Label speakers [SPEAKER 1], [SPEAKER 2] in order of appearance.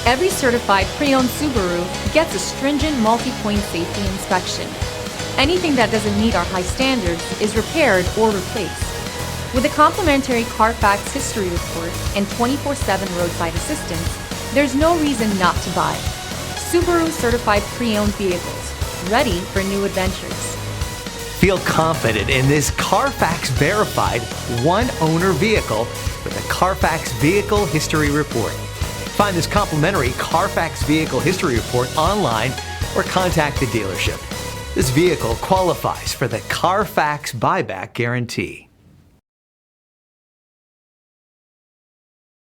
[SPEAKER 1] Every certified pre-owned Subaru gets a stringent multi-point safety inspection. Anything that doesn't meet our high standards is repaired or replaced. With a complimentary Carfax history report and 24/7 roadside assistance, there's no reason not to buy. Subaru certified pre-owned vehicles, ready for new adventures.
[SPEAKER 2] Feel confident in this Carfax verified one-owner vehicle with a Carfax Vehicle History Report. Find this complimentary Carfax Vehicle History Report online or contact the dealership. This vehicle qualifies for the Carfax Buyback Guarantee.